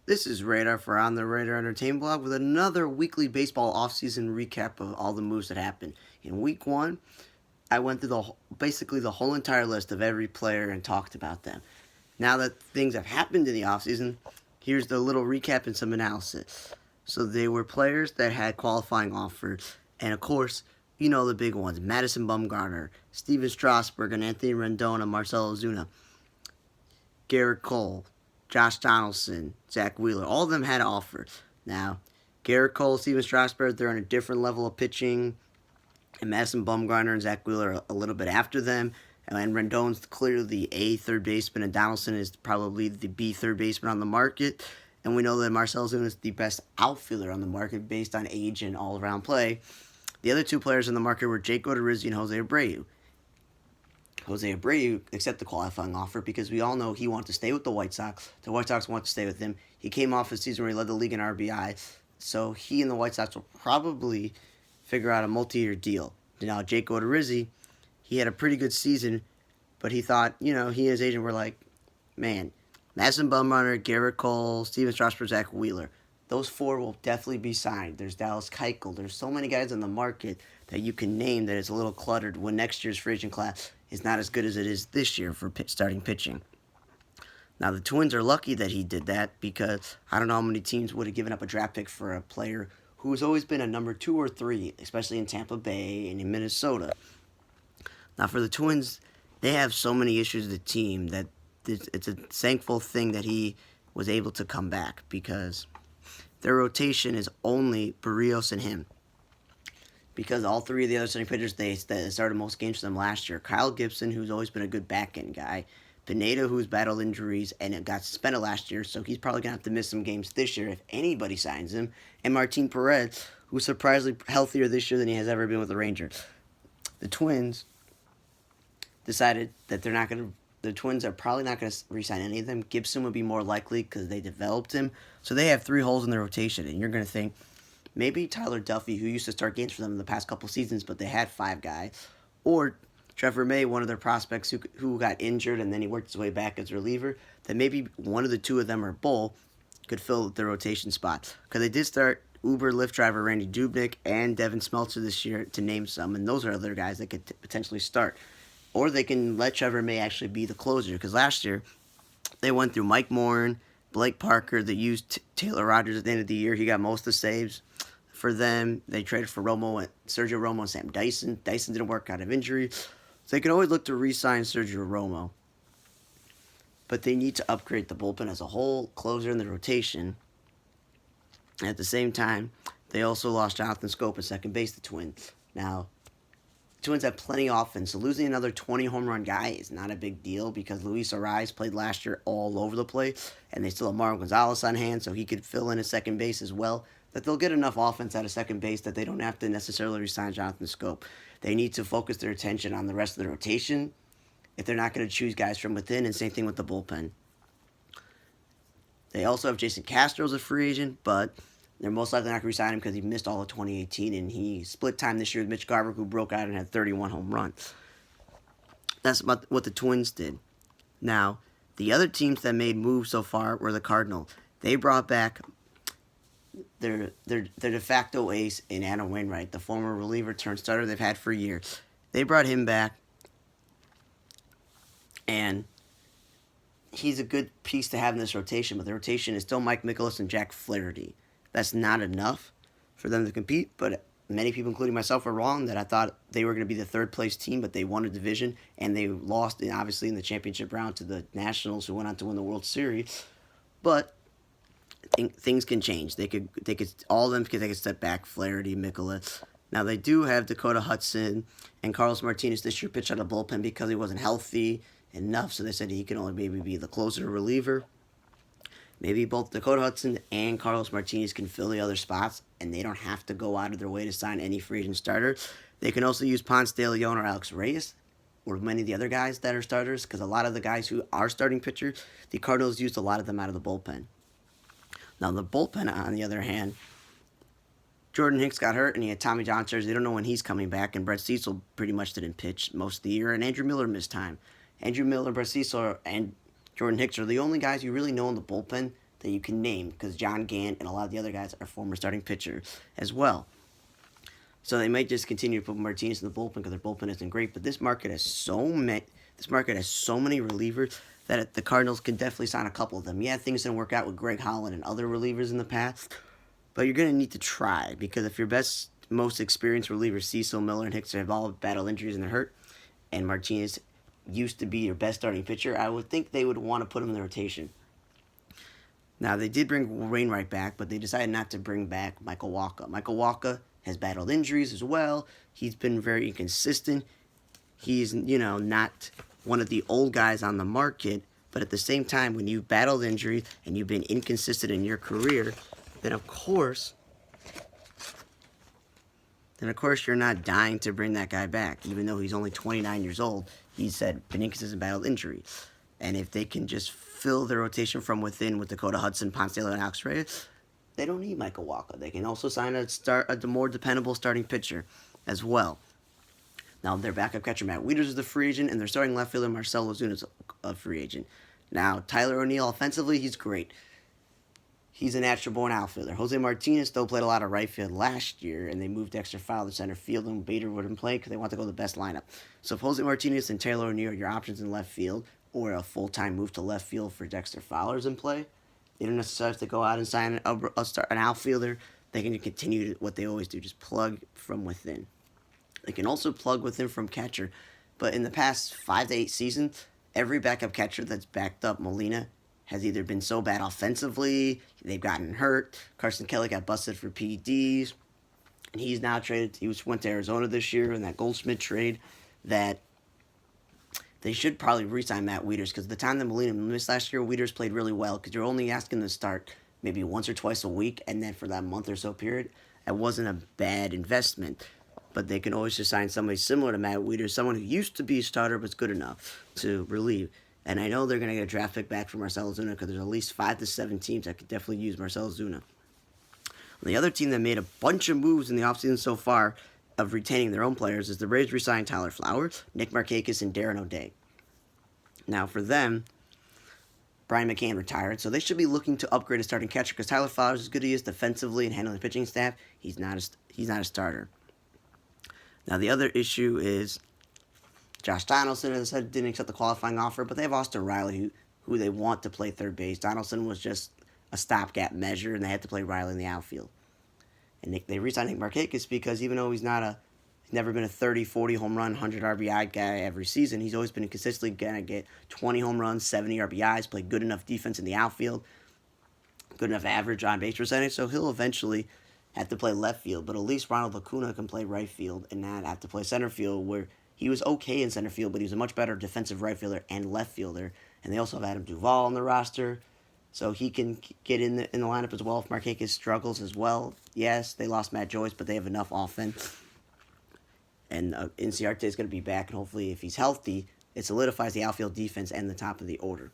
This is Radar for On the Radar Entertainment Blog with another weekly baseball offseason recap of all the moves that happened. In week one, I went through basically the whole entire list of every player and talked about them. Now that things have happened in the offseason, here's the little recap and some analysis. So they were players that had qualifying offers, and of course, you know the big ones: Madison Bumgarner, Steven Strasburg, and Anthony Rendon, and Marcell Ozuna, Garrett Cole, Josh Donaldson, Zach Wheeler. All of them had offers. Now, Garrett Cole, Steven Strasburg, they're on a different level of pitching, and Madison Bumgarner and Zach Wheeler are a little bit after them. And Rendon's clearly the A third baseman, and Donaldson is probably the B third baseman on the market. And we know that Marcell Ozuna is the best outfielder on the market based on age and all-around play. The other two players in the market were Jake Odorizzi and Jose Abreu. Jose Abreu accepted the qualifying offer because we all know he wanted to stay with the White Sox. The White Sox wanted to stay with him. He came off a season where he led the league in RBI, so he and the White Sox will probably figure out a multi-year deal. Now, Jake Odorizzi, he had a pretty good season, but he thought, he and his agent were like, man, Madison Bumgarner, Garrett Cole, Steven Strasburg, Zach Wheeler, those four will definitely be signed. There's Dallas Keuchel. There's so many guys in the market that you can name that it's a little cluttered when next year's free agent class is not as good as it is this year for starting pitching. Now, the Twins are lucky that he did that because I don't know how many teams would have given up a draft pick for a player who has always been a number 2 or 3, especially in Tampa Bay and in Minnesota. Now, for the Twins, they have so many issues with the team that it's a thankful thing that he was able to come back because their rotation is only Barrios and him. Because all three of the other starting pitchers, they started most games for them last year. Kyle Gibson, who's always been a good back-end guy. Pineda, who's battled injuries and got suspended last year, so he's probably going to have to miss some games this year if anybody signs him. And Martin Perez, who's surprisingly healthier this year than he has ever been with the Rangers. The Twins decided that the Twins are probably not going to re-sign any of them. Gibson would be more likely because they developed him. So they have 3 holes in their rotation, and you're going to think, maybe Tyler Duffy, who used to start games for them in the past couple seasons, but they had 5 guys. Or Trevor May, one of their prospects who got injured and then he worked his way back as a reliever, that maybe one of the 2 of them or both could fill the rotation spot. Because they did start Uber Lyft driver Randy Dubnyk and Devin Smeltzer this year, to name some, and those are other guys that could potentially start. Or they can let Trevor May actually be the closer, because last year they went through Mike Morin, Blake Parker. They used Taylor Rogers at the end of the year. He got most of the saves for them. They traded for Sergio Romo and Sam Dyson. Dyson didn't work out of injury. So they can always look to re-sign Sergio Romo. But they need to upgrade the bullpen as a whole, closer in the rotation. At the same time, they also lost Jonathan Scope at second base, the Twins. Now, the Twins have plenty of offense, so losing another 20 home run guy is not a big deal because Luis Ariz played last year all over the place, and they still have Mario Gonzalez on hand, so he could fill in at second base as well. That they'll get enough offense out of second base that they don't have to necessarily resign Jonathan Scope. They need to focus their attention on the rest of the rotation if they're not going to choose guys from within, and same thing with the bullpen. They also have Jason Castro as a free agent, but they're most likely not going to resign him because he missed all of 2018, and he split time this year with Mitch Garver, who broke out and had 31 home runs. That's what the Twins did. Now, the other teams that made moves so far were the Cardinals. They brought back their de facto ace in Adam Wainwright, the former reliever turned starter they've had for years. They brought him back, and he's a good piece to have in this rotation, but the rotation is still Mike Mikolas and Jack Flaherty. That's not enough for them to compete, but many people, including myself, were wrong that I thought they were going to be the third-place team, but they won a division, and they lost, obviously, in the championship round to the Nationals, who went on to win the World Series. But things can change. They could all of them because they could step back. Flaherty, Mikolas. Now they do have Dakota Hudson and Carlos Martinez this year pitch out of bullpen because he wasn't healthy enough. So they said he can only maybe be the closer reliever. Maybe both Dakota Hudson and Carlos Martinez can fill the other spots, and they don't have to go out of their way to sign any free agent starter. They can also use Ponce de Leon or Alex Reyes, or many of the other guys that are starters, because a lot of the guys who are starting pitchers, the Cardinals used a lot of them out of the bullpen. Now, the bullpen, on the other hand, Jordan Hicks got hurt, and he had Tommy John surgery. They don't know when he's coming back, and Brett Cecil pretty much didn't pitch most of the year, and Andrew Miller missed time. Andrew Miller, Brett Cecil, and Jordan Hicks are the only guys you really know in the bullpen that you can name, because John Gant and a lot of the other guys are former starting pitchers as well. So they might just continue to put Martinez in the bullpen because their bullpen isn't great. But this market has so many. This market has so many relievers that the Cardinals can definitely sign a couple of them. Yeah, things didn't work out with Greg Holland and other relievers in the past, but you're going to need to try, because if your best, most experienced relievers, Cecil, Miller, and Hicks, have all battled injuries and they're hurt, and Martinez used to be your best starting pitcher, I would think they would want to put him in the rotation. Now, they did bring Wainwright back, but they decided not to bring back Michael Wacha. Michael Wacha has battled injuries as well. He's been very inconsistent. He's, not one of the old guys on the market, but at the same time, when you've battled injuries and you've been inconsistent in your career, then of course you're not dying to bring that guy back, even though he's only 29 years old. He's been inconsistent, battled injury. And if they can just fill their rotation from within with Dakota Hudson, Ponce de Leon, and Alex Reyes, they don't need Michael Wacha. They can also sign a more dependable starting pitcher as well. Now, their backup catcher, Matt Wieters, is the free agent, and their starting left fielder, Marcell Ozuna, is a free agent. Now, Tyler O'Neill, offensively, he's great. He's a natural-born outfielder. Jose Martinez still played a lot of right field last year, and they moved Dexter Fowler to center field, and Bader wouldn't play because they want to go the best lineup. So if Jose Martinez and Taylor O'Neill are your options in left field, or a full-time move to left field for Dexter Fowler's in play, they don't necessarily have to go out and sign an outfielder. They can continue what they always do, just plug from within. They can also plug within from catcher, but in the past 5 to 8 seasons, every backup catcher that's backed up Molina has either been so bad offensively, they've gotten hurt. Carson Kelly got busted for PEDs, and he's now traded. He went to Arizona this year in that Goldschmidt trade. That they should probably re-sign Matt Wieters, because the time that Molina missed last year, Wieters played really well, because you're only asking to start maybe once or twice a week, and then for that month or so period, it wasn't a bad investment. But they can always just sign somebody similar to Matt Wieters, someone who used to be a starter but's good enough to relieve. And I know they're going to get a draft pick back for Marcell Ozuna, because there's at least 5 to 7 teams that could definitely use Marcell Ozuna. The other team that made a bunch of moves in the offseason so far of retaining their own players is the Rays re-signed Tyler Flowers, Nick Markakis, and Darren O'Day. Now for them, Brian McCann retired, so they should be looking to upgrade a starting catcher, because Tyler Flowers, as good as he is defensively and handling the pitching staff, he's not a starter. Now, the other issue is Josh Donaldson, as I said, didn't accept the qualifying offer, but they have Austin Riley, who they want to play third base. Donaldson was just a stopgap measure, and they had to play Riley in the outfield. And they re-signed Nick Markakis because even though he's never been a 30, 40 home run, 100 RBI guy every season, he's always been consistently going to get 20 home runs, 70 RBIs, play good enough defense in the outfield, good enough average on-base percentage, so he'll eventually have to play left field, but at least Ronald Acuna can play right field and not have to play center field, where he was okay in center field, but he was a much better defensive right fielder and left fielder. And they also have Adam Duvall on the roster, so he can get in the lineup as well if Markakis struggles as well. Yes, they lost Matt Joyce, but they have enough offense. And Inciarte is going to be back, and hopefully if he's healthy, it solidifies the outfield defense and the top of the order.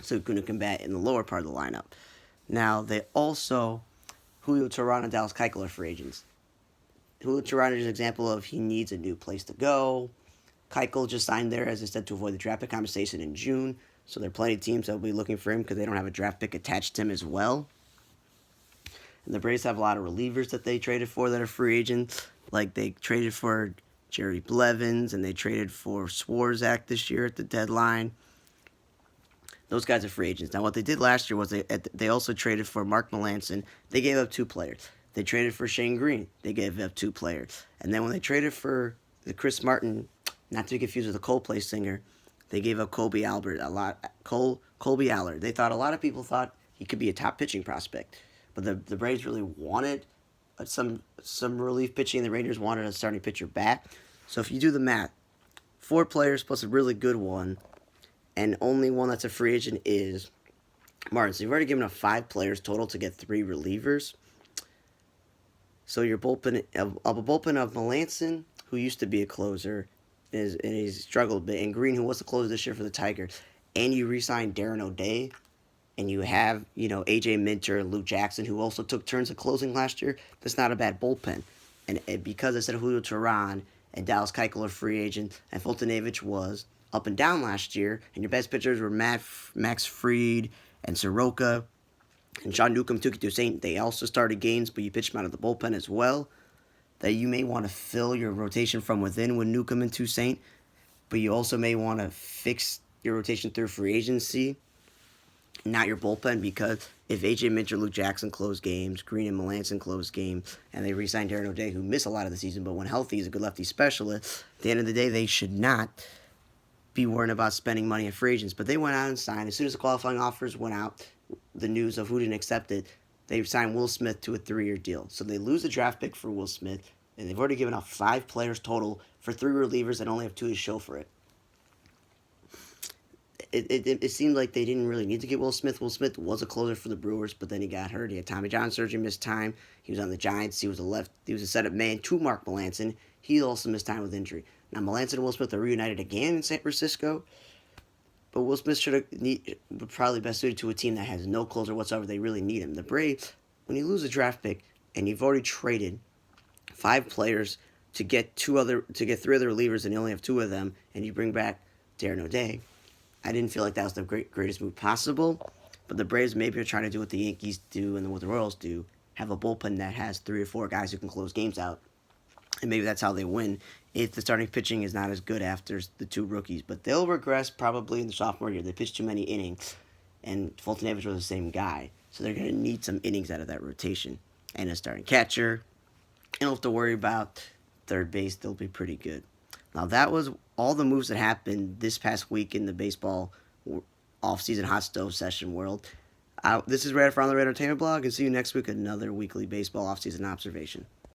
So Acuna can bat in the lower part of the lineup. Now, they also Julio Teheran and Dallas Keuchel are free agents. Julio Teheran is an example of he needs a new place to go. Keuchel just signed there, as I said, to avoid the draft pick compensation in June. So there are plenty of teams that will be looking for him because they don't have a draft pick attached to him as well. And the Braves have a lot of relievers that they traded for that are free agents. Like they traded for Jerry Blevins, and they traded for Swarzak this year at the deadline. Those guys are free agents. Now, what they did last year was they also traded for Mark Melancon. They gave up 2 players. They traded for Shane Green. They gave up 2 players. And then when they traded for the Chris Martin, not to be confused with the Coldplay singer, they gave up Colby Albert Colby Allard. A lot of people thought he could be a top pitching prospect, but the Braves really wanted some relief pitching. The Rangers wanted a starting pitcher back. So if you do the math, 4 players plus a really good one, and only one that's a free agent is Martin. So you've already given up 5 players total to get 3 relievers. So your bullpen of Melancon, who used to be a closer, and he's struggled a bit, and Green, who was the closer this year for the Tigers, and you re-signed Darren O'Day, and you have, AJ Minter and Luke Jackson, who also took turns at closing last year. That's not a bad bullpen. And because I said Julio Teheran and Dallas Keuchel are free agents, and Fultonevich was up and down last year, and your best pitchers were Max Fried and Soroka, and Sean Newcomb took it to Saint. They also started games, but you pitched them out of the bullpen as well. That you may want to fill your rotation from within with Newcomb and Toussaint, but you also may want to fix your rotation through free agency, not your bullpen, because if AJ Minch or Luke Jackson close games, Green and Melanson close games, and they re-signed Darren O'Day, who missed a lot of the season, but when healthy is a good lefty specialist, at the end of the day, they should not be worrying about spending money on free agents. But they went out and signed. As soon as the qualifying offers went out, the news of who didn't accept it, they signed Will Smith to a 3-year deal. So they lose a draft pick for Will Smith, and they've already given up 5 players total for 3 relievers and only have 2 to show for it. It seemed like they didn't really need to get Will Smith. Will Smith was a closer for the Brewers, but then he got hurt. He had Tommy John surgery, missed time. He was on the Giants. He was a setup man to Mark Melanson. He also missed time with injury. Now Melanson and Will Smith are reunited again in San Francisco, but Will Smith would probably best suited to a team that has no closer whatsoever. They really need him. The Braves, when you lose a draft pick and you've already traded 5 players to get 3 other relievers, and you only have 2 of them, and you bring back Darren O'Day, I didn't feel like that was the greatest move possible. But the Braves maybe are trying to do what the Yankees do and what the Royals do, have a bullpen that has 3 or 4 guys who can close games out. And maybe that's how they win if the starting pitching is not as good after the 2 rookies. But they'll regress probably in the sophomore year. They pitched too many innings, and Foltynewicz was the same guy. So they're going to need some innings out of that rotation. And a starting catcher. You don't have to worry about third base. They'll be pretty good. Now, that was all the moves that happened this past week in the baseball off-season hot stove session world. This is Radar on the Red Entertainment Blog, and see you next week, another weekly baseball off-season observation.